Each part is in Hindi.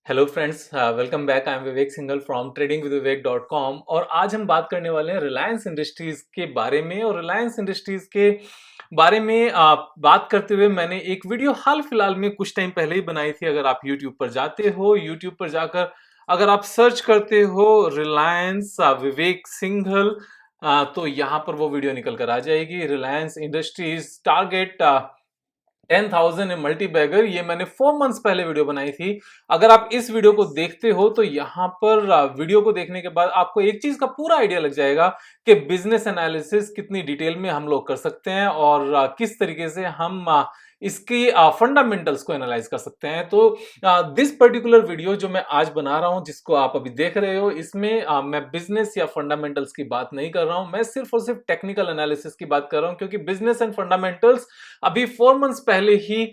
Hello friends, welcome back. I am Vivek Singhal from tradingwithvivek.com और आज हम बात करने वाले हैं रिलायंस इंडस्ट्रीज के बारे में। और रिलायंस इंडस्ट्रीज के बारे में बात करते हुए मैंने एक वीडियो हाल फिलहाल में कुछ टाइम पहले ही बनाई थी। अगर आप यूट्यूब पर जाते हो, यूट्यूब पर जाकर अगर आप सर्च करते हो रिलायंस विवेक सिंघल, तो यहाँ पर वो वीडियो निकल कर आ जाएगी। Reliance Industries target 10,000 multibagger, ये मैंने 4 मंथ्स पहले वीडियो बनाई थी। अगर आप इस वीडियो को देखते हो तो यहाँ पर वीडियो को देखने के बाद आपको एक चीज का पूरा आइडिया लग जाएगा कि बिजनेस एनालिसिस कितनी डिटेल में हम लोग कर सकते हैं और किस तरीके से हम इसकी फंडामेंटल्स को एनालाइज कर सकते हैं। तो दिस पर्टिकुलर वीडियो जो मैं आज बना रहा हूं, जिसको आप अभी देख रहे हो, इसमें मैं बिजनेस या फंडामेंटल्स की बात नहीं कर रहा हूं। मैं सिर्फ और सिर्फ टेक्निकल एनालिसिस की बात कर रहा हूं, क्योंकि बिजनेस एंड फंडामेंटल्स अभी 4 मंथ्स पहले ही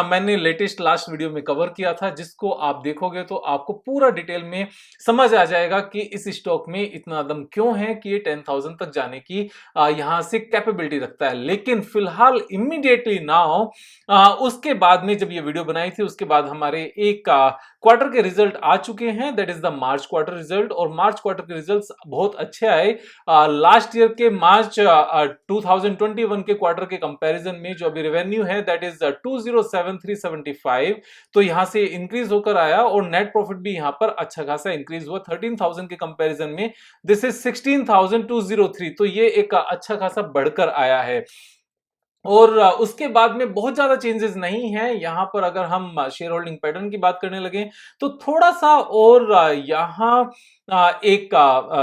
मैंने लेटेस्ट लास्ट वीडियो में कवर किया था, जिसको आप देखोगे तो आपको पूरा डिटेल में समझ आ जाएगा कि इस स्टॉक में इतना दम क्यों है कि ये 10,000 तक जाने की यहां से कैपेबिलिटी रखता है। लेकिन फिलहाल इमीडिएटली नाउ उसके बाद में जब ये वीडियो बनाई थी, उसके बाद हमारे एक क्वार्टर के रिजल्ट आ चुके हैं, that is the March quarter result. और मार्च क्वार्टर के रिजल्ट्स बहुत अच्छे आए। लास्ट ईयर के मार्च 2021 के क्वार्टर के कंपैरिजन में जो अभी रेवेन्यू है दैट इज 207,375, तो यहां से इंक्रीज होकर आया। और नेट प्रॉफिट भी यहां पर अच्छा खासा इंक्रीज हुआ 13,000 के कंपैरिजन में, दिस इज 16,203, तो ये एक अच्छा खासा बढ़कर आया है। और उसके बाद में बहुत ज्यादा चेंजेस नहीं है यहाँ पर। अगर हम शेयर होल्डिंग पैटर्न की बात करने लगे तो थोड़ा सा और यहाँ एक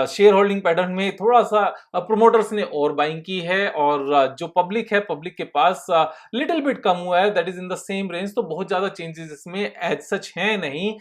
शेयर होल्डिंग पैटर्न में थोड़ा सा प्रोमोटर्स ने और बाइंग की है, और जो पब्लिक है, पब्लिक के पास लिटिल बिट कम हुआ है, that is in the same range. तो बहुत ज्यादा चेंजेस इसमें एज सच है नहीं।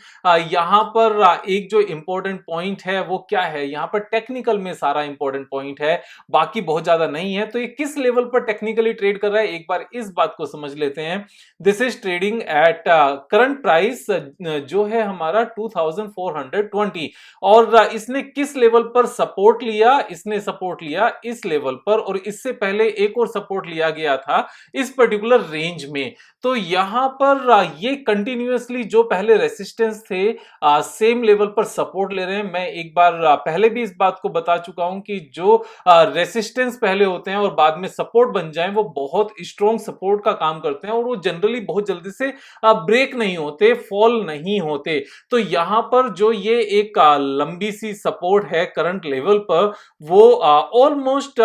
यहाँ पर एक जो इंपॉर्टेंट पॉइंट है वो क्या है, यहाँ पर टेक्निकल में सारा इंपॉर्टेंट पॉइंट है, बाकी बहुत ज्यादा नहीं है। तो ये किस लेवल पर टेक्निकली ट्रेड कर रहा है, एक बार इस बात को समझ लेते हैं। This is trading at current price जो है हमारा 2420, और इसने किस लेवल पर सपोर्ट लिया, इसने सपोर्ट लिया इस लेवल पर, और इससे पहले एक और सपोर्ट लिया गया था इस पर्टिकुलर रेंज में। तो यहां पर ये कंटिन्यूअसली जो पहले रेसिस्टेंस थे सेम लेवल पर सपोर्ट ले रहे हैं। मैं एक बार पहले भी इस बात को बता चुका हूं कि जो रेसिस्टेंस पहले होते हैं और बाद में सपोर्ट बन जाएं, वो बहुत स्ट्रॉन्ग सपोर्ट का काम करते हैं, और वो जनरली बहुत जल्दी से ब्रेक नहीं होते, फॉल नहीं होते। तो यहां पर जो ये एक लंबी सी सपोर्ट है करंट लेवल पर, वो ऑलमोस्ट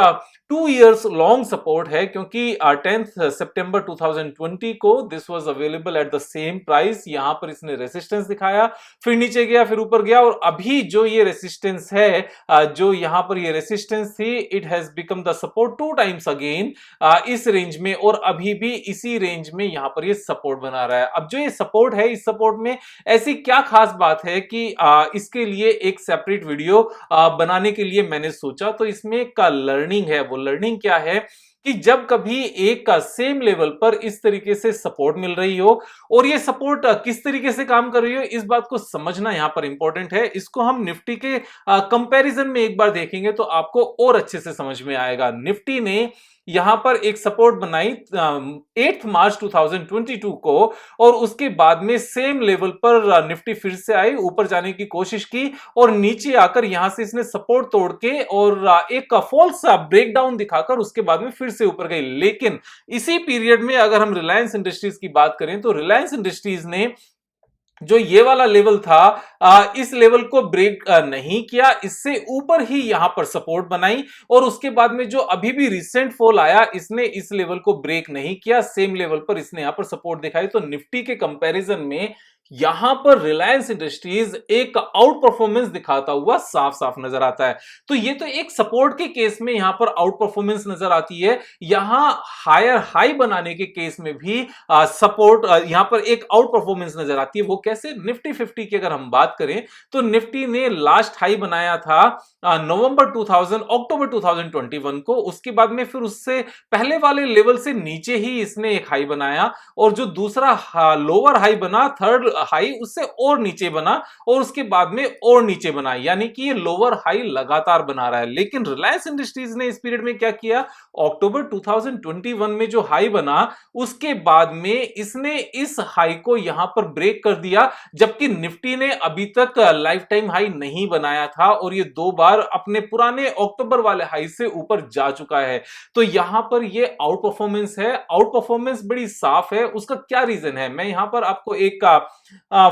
2 इयर्स लॉन्ग सपोर्ट है, क्योंकि 10th सितंबर 2020 को this was available at the same price. यहां पर इसने रेसिस्टेंस दिखाया, फिर नीचे गया, फिर ऊपर गया, और अभी जो ये रेसिस्टेंस है, जो यहां पर ये रेसिस्टेंस थी, it has become the support 2 times again इस रेंज में, और अभी भी इसी रेंज में यहां पर ये सपोर्ट बना रहा है। अब जो ये सपोर्ट है, इस सपोर्ट में ऐसी क्या खास बात है कि इसके लिए एक सेपरेट वीडियो बनाने के लिए मैंने सोचा। तो इसमें एक लर्निंग है। वो लर्निंग क्या है कि जब कभी एक सेम लेवल पर इस तरीके से सपोर्ट मिल रही हो, और ये सपोर्ट किस तरीके से काम कर रही हो, इस बात को समझना यहां पर इंपॉर्टेंट है। इसको हम निफ्टी के कंपैरिजन में एक बार देखेंगे तो आपको और अच्छे से समझ में आएगा। निफ्टी ने यहां पर एक सपोर्ट बनाई 8 मार्च 2022 को, और उसके बाद में सेम लेवल पर निफ्टी फिर से आई, ऊपर जाने की कोशिश की, और नीचे आकर यहां से इसने सपोर्ट तोड़ के और एक फॉल्स ब्रेकडाउन दिखाकर उसके बाद में फिर से ऊपर गई। लेकिन इसी पीरियड में अगर हम रिलायंस इंडस्ट्रीज की बात करें तो रिलायंस इंडस्ट्रीज ने जो ये वाला लेवल था, इस लेवल को ब्रेक नहीं किया, इससे ऊपर ही यहां पर सपोर्ट बनाई, और उसके बाद में जो अभी भी रिसेंट फॉल आया, इसने इस लेवल को ब्रेक नहीं किया, सेम लेवल पर इसने यहां पर सपोर्ट दिखाई। तो निफ्टी के कंपैरिजन में यहां पर रिलायंस इंडस्ट्रीज एक आउट परफॉर्मेंस दिखाता हुआ साफ साफ नजर आता है। तो ये तो एक सपोर्ट के केस में यहां पर आउट परफॉर्मेंस नजर आती है। यहां हायर हाई बनाने के केस में भी सपोर्ट, यहां पर एक आउट परफॉर्मेंस नजर आती है। वो कैसे? निफ्टी 50 की अगर हम बात करें तो निफ्टी ने लास्ट हाई बनाया था अक्टूबर 2021 को। उसके बाद में फिर उससे पहले वाले लेवल से नीचे ही इसने एक हाई बनाया, और जो दूसरा लोअर हाई बना 3 हाई उससे और नीचे बना और उसके बाद में और नीचे बना, यानी कि ये लोअर हाई लगातार बना रहा है। लेकिन रिलायंस इंडस्ट्रीज ने इस पीरियड में क्या किया, अक्टूबर 2021 में जो हाई बना उसके बाद में इसने इस हाई को यहां पर ब्रेक कर दिया, जबकि निफ्टी ने अभी तक लाइफ टाइम हाई नहीं बनाया था और ये दो बार अपने पुराने अक्टूबर वाले हाई से ऊपर जा चुका है। तो यहां पर ये आउट परफॉर्मेंस है, आउट परफॉर्मेंस बड़ी साफ है। उसका क्या रीजन है, मैं यहां पर आपको एक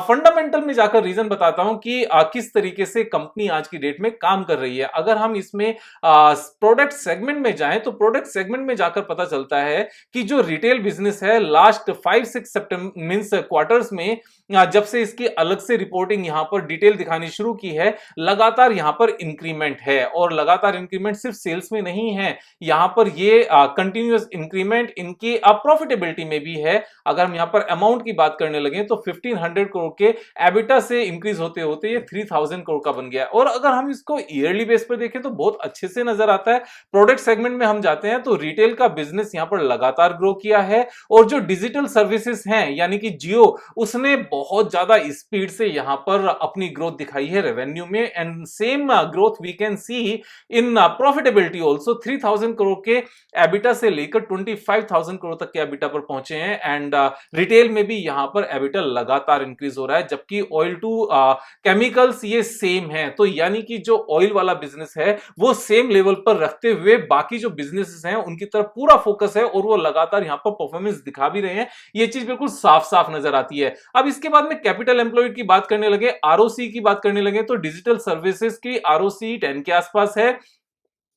फंडामेंटल में जाकर रीजन बताता हूं कि किस तरीके से कंपनी आज की डेट में काम कर रही है। अगर हम इसमें प्रोडक्ट सेगमेंट में जाएं तो प्रोडक्ट सेगमेंट में जाकर पता चलता है कि जो रिटेल बिजनेस है लास्ट 5-6 सितंबर मींस क्वार्टर्स में जब से इसकी अलग से रिपोर्टिंग यहां पर डिटेल दिखानी शुरू की है, लगातार यहां पर इंक्रीमेंट है और लगातार इंक्रीमेंट सिर्फ सेल्स में नहीं है, यहां पर ये कंटिन्यूअस इंक्रीमेंट इनकी प्रॉफिटेबिलिटी में भी है। अगर हम यहां पर अमाउंट की बात करने लगे तो 1500 करोड़ के एबिटा से इंक्रीज होते होते ये 3000 करोड़ का बन गया। और अगर हम इसको ईयरली बेस पर देखें तो बहुत अच्छे से नजर आता है। प्रोडक्ट सेगमेंट में हम जाते हैं तो रिटेल का बिजनेस यहां पर लगातार ग्रो किया है और जो डिजिटल सर्विसेज हैं यानी कि जियो, उसने बहुत ज्यादा स्पीड से यहां पर अपनी ग्रोथ दिखाई है रेवेन्यू में, and same growth we can see in profitability also. 3000 crore के एबिटा से लेकर 25,000 करोड़ तक के एबिटा पर पहुंचे हैं एंड रिटेल में भी यहां पर एबिटा लगातार इंक्रीज हो रहा है, जबकि ऑयल टू केमिकल्स ये सेम है। तो यानी कि जो ऑयल वाला बिजनेस है वो सेम लेवल पर रखते हुए बाकी जो बिजनेसेस हैं उनकी तरफ पूरा फोकस है और वो लगातार यहां पर परफॉर्मेंस दिखा भी रहे हैं। ये चीज बिल्कुल साफ साफ नजर आती है। अब इसके बाद में कैपिटल एम्प्लॉयड की बात करने लगे, आरओसी की बात करने लगे, तो डिजिटल सर्विसेज की आरओसी 10 के आसपास है,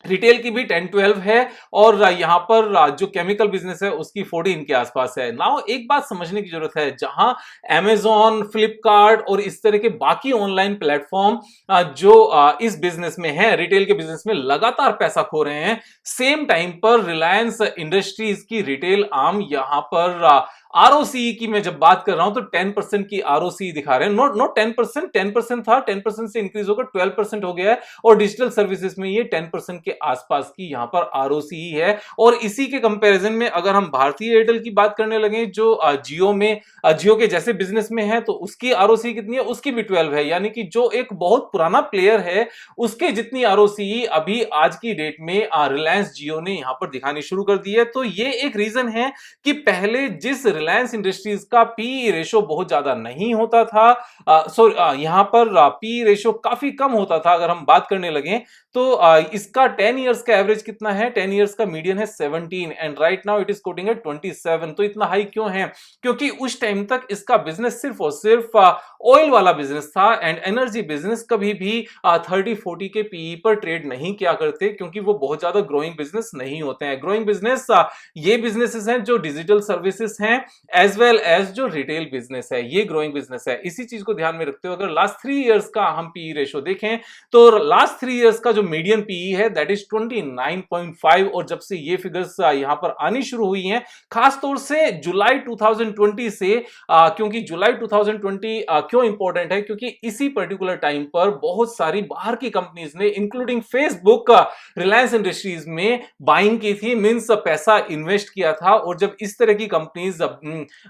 रिटेल की भी 10-12 है और यहां पर जो केमिकल बिजनेस है उसकी 14 के आसपास है। नाउ एक बात समझने की जरूरत है, जहां Amazon, फ्लिपकार्ट और इस तरह के बाकी ऑनलाइन प्लेटफॉर्म जो इस बिजनेस में है, रिटेल के बिजनेस में लगातार पैसा खो रहे हैं, सेम टाइम पर रिलायंस इंडस्ट्रीज की रिटेल आर्म यहां पर आरओसी की मैं जब बात कर रहा हूं तो 10% की आरओसी दिखा रहे हैं। नॉट 10%, 10% था, 10% से इंक्रीज होकर 12% हो गया है और डिजिटल सर्विसेज में ये 10% के आसपास की यहां पर आरओसी है। और इसी के कंपैरिजन में अगर हम भारतीय एयरटेल की बात करने लगे जो जियो में जियो के जैसे बिजनेस में है, तो उसकी आरओसी कितनी है, उसकी भी 12 है, यानी कि जो एक बहुत पुराना प्लेयर है उसके जितनी आरओसी अभी आज की डेट में रिलायंस जियो ने यहां पर दिखानी शुरू कर दी है। तो ये एक रीजन है कि पहले जिस रिलायंस इंडस्ट्रीज का पी रेशो बहुत ज्यादा नहीं होता था, यहां पर पी रेशो काफी कम होता था, अगर हम बात करने लगे तो इसका 10 इयर्स का एवरेज कितना है, 10 इयर्स का मीडियन है 17 and right now it is quoting at 27। तो इतना हाई क्यों है, क्योंकि उस टाइम तक इसका बिजनेस सिर्फ और सिर्फ ऑयल वाला बिजनेस था एंड एनर्जी बिजनेस कभी भी 30-40 के पीई पर ट्रेड नहीं किया करते, क्योंकि वो बहुत ज्यादा ग्रोइंग बिजनेस नहीं होते हैं। ग्रोइंग बिजनेस ये बिजनेसेस हैं जो डिजिटल सर्विसेज हैं एज वेल एज जो रिटेल बिजनेस है, ये ग्रोइंग बिजनेस है। इसी चीज को ध्यान में रखते हुए अगर लास्ट 3 इयर्स का हम पीई रेशो देखें तो लास्ट 3 इयर्स का जो मीडियन पीई है दैट इज 29.5, और जब से ये फिगर्स यहां पर आनी शुरू हुई हैं, खासतौर से जुलाई 2020 से, क्योंकि जुलाई 2020 क्यों इंपॉर्टेंट है, क्योंकि इसी पर्टिकुलर टाइम पर बहुत सारी बाहर की कंपनीज ने इंक्लूडिंग फेसबुक रिलायंस इंडस्ट्रीज में बाइंग की थी, मींस पैसा इन्वेस्ट किया था। और जब इस तरह की कंपनीज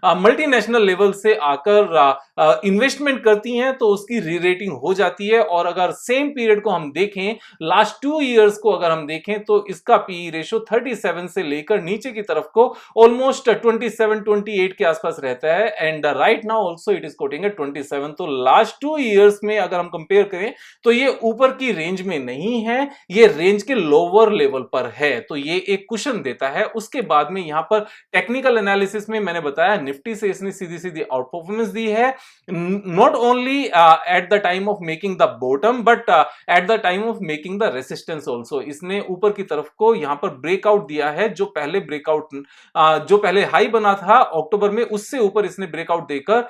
मल्टीनेशनल लेवल से आकर इन्वेस्टमेंट करती हैं तो उसकी री रेटिंग हो जाती है। और अगर सेम पीरियड को हम देखें, लास्ट 2 इयर्स को अगर हम देखें तो इसका पीई रेशो 37 से लेकर नीचे की तरफ को ऑलमोस्ट 27-28 के आसपास रहता है and right now also it is quoting at 27। तो लास्ट 2 इयर्स में अगर हम कंपेयर करें तो ये ऊपर की रेंज में नहीं है, ये रेंज के लोअर लेवल पर है, तो ये एक कुशन देता है। उसके बाद में यहां पर टेक्निकल एनालिसिस में मैंने बताया निफ्टी से इसने सीधी सीधी आउट परफॉर्मेंस दी है, not only at the time of making the bottom but at the time of making the resistance also. इसने ऊपर की तरफ को यहां पर ब्रेकआउट दिया है, जो पहले ब्रेकआउट जो पहले हाई बना था अक्टूबर में उससे ऊपर इसने ब्रेकआउट देकर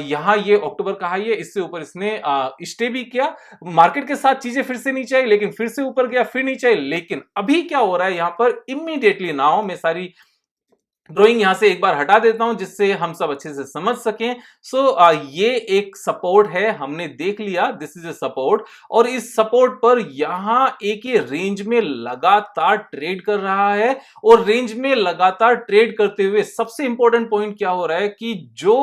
यहां ये अक्टूबर का हाई है, इससे ऊपर इसने स्टे भी किया। मार्केट के साथ चीजें फिर से नीचे आई, लेकिन फिर से ऊपर गया, फिर नीचे आई। लेकिन अभी क्या हो रहा है यहां पर, इमीडिएटली नाउ मैं सारी ड्राइंग यहां से एक बार हटा देता हूं जिससे हम सब अच्छे से समझ सकें। ये एक सपोर्ट है, हमने देख लिया, दिस इज ए सपोर्ट। और इस सपोर्ट पर यहां एक ही रेंज में लगातार ट्रेड कर रहा है, और रेंज में लगातार ट्रेड करते हुए सबसे इंपॉर्टेंट पॉइंट क्या हो रहा है कि जो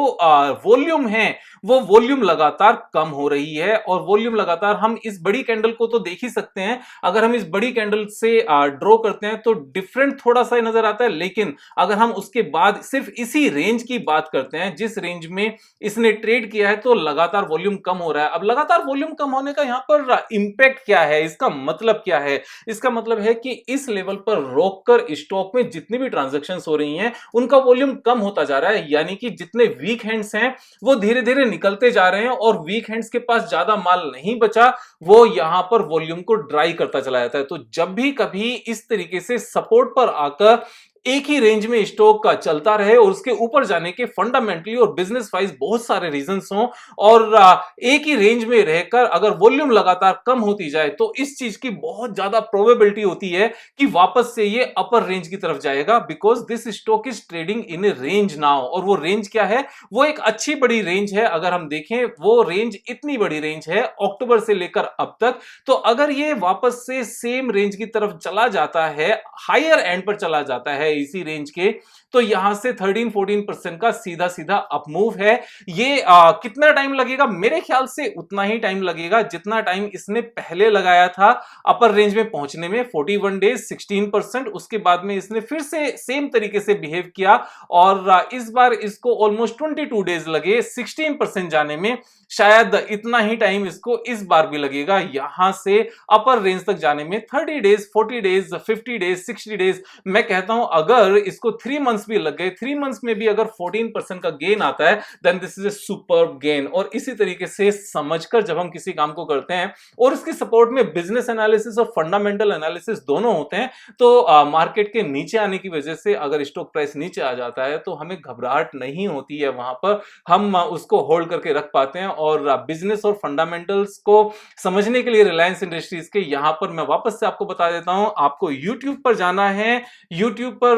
वॉल्यूम है वो वॉल्यूम लगातार कम हो रही है। और वॉल्यूम लगातार, हम इस बड़ी कैंडल को तो देख ही सकते हैं, अगर हम इस बड़ी कैंडल से ड्रॉ करते हैं तो डिफरेंट थोड़ा सा नजर आता है, लेकिन अगर हम उसके बाद सिर्फ इसी रेंज की बात करते हैं जिस रेंज में इसने ट्रेड किया है, तो लगातार वॉल्यूम कम हो रहा है। अब लगातार वॉल्यूम कम होने का यहां पर इंपैक्ट क्या है, इसका मतलब क्या है? इसका मतलब है कि इस लेवल पर रोककर स्टॉक में जितनी भी ट्रांजैक्शंस हो रही हैं उनका वॉल्यूम कम होता जा रहा है, यानी कि जितने वीक हैंड्स हैं वो धीरे धीरे निकलते जा रहे हैं, और वीक हैंड्स के पास ज्यादा माल नहीं बचा, वो यहां पर वॉल्यूम को ड्राई करता चला जाता है। तो जब भी कभी इस तरीके से सपोर्ट पर आकर एक ही रेंज में स्टॉक का चलता रहे और उसके ऊपर जाने के फंडामेंटली और बिजनेस वाइज बहुत सारे रीजंस हों, और एक ही रेंज में रहकर अगर वॉल्यूम लगातार कम होती जाए, तो इस चीज की बहुत ज्यादा प्रोबेबिलिटी होती है कि वापस से ये अपर रेंज की तरफ जाएगा, because this stock is trading in A range now. और वो रेंज क्या है? वो एक अच्छी बड़ी रेंज है। अगर हम देखें, वो रेंज इतनी बड़ी रेंज है अक्टूबर से लेकर अब तक। तो अगर ये वापस से सेम रेंज की तरफ चला जाता है, हायर एंड पर चला जाता है इसी रेंज के, तो यहां से 13-14% का सीधा सीधा अपमूव है। ये कितना टाइम लगेगा? मेरे ख्याल से उतना ही टाइम लगेगा जितना टाइम इसने पहले लगाया था अपर रेंज में पहुंचने में, 41 डेज 16%। उसके बाद में इसने फिर से सेम तरीके से बिहेव किया, और इस बार इसको ऑलमोस्ट 22 डेज लगे 16% जाने में। शायद इतना ही टाइम इसको इस बार भी लगेगा यहां से अपर रेंज तक जाने में, 30 डेज 40 डेज 50 डेज 60 डेज। मैं कहता हूं अगर इसको 3 मंथ्स भी लग गए, 3 मंथ्स में भी अगर 14% का गेन आता है, then this is a superb gain. और इसी तरीके से समझकर जब हम किसी काम को करते हैं और इसकी सपोर्ट में बिजनेस एनालिसिस और फंडामेंटल एनालिसिस दोनों होते हैं, तो मार्केट के नीचे आने की वजह से अगर स्टॉक प्राइस नीचे आ जाता है तो हमें घबराहट नहीं होती है, वहां पर हम उसको होल्ड करके रख पाते हैं। और बिजनेस और फंडामेंटल्स को समझने के लिए रिलायंस इंडस्ट्रीज के यहां पर मैं वापस से आपको बता देता हूं, आपको यूट्यूब पर जाना है, यूट्यूब पर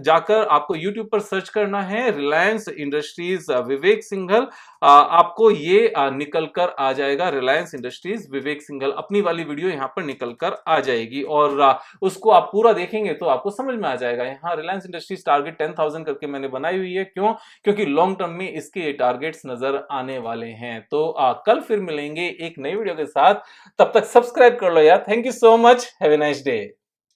जाकर आपको यूट्यूब पर सर्च करना है रिलायंस इंडस्ट्रीज विवेक सिंघल। आपको ये निकल कर आ जाएगा, रिलायंस इंडस्ट्रीज विवेक सिंघल, अपनी वाली वीडियो यहां पर निकल कर आ जाएगी, और उसको आप पूरा देखेंगे तो आपको समझ में आ जाएगा। यहां रिलायंस इंडस्ट्रीज टारगेट 10,000 करके मैंने बनाई हुई है। क्यों? क्योंकि लॉन्ग टर्म में इसके टारगेट्स नजर आने वाले हैं। तो कल फिर मिलेंगे एक नई वीडियो के साथ, तब तक सब्सक्राइब कर लो यार। Thank you so much, have a nice day.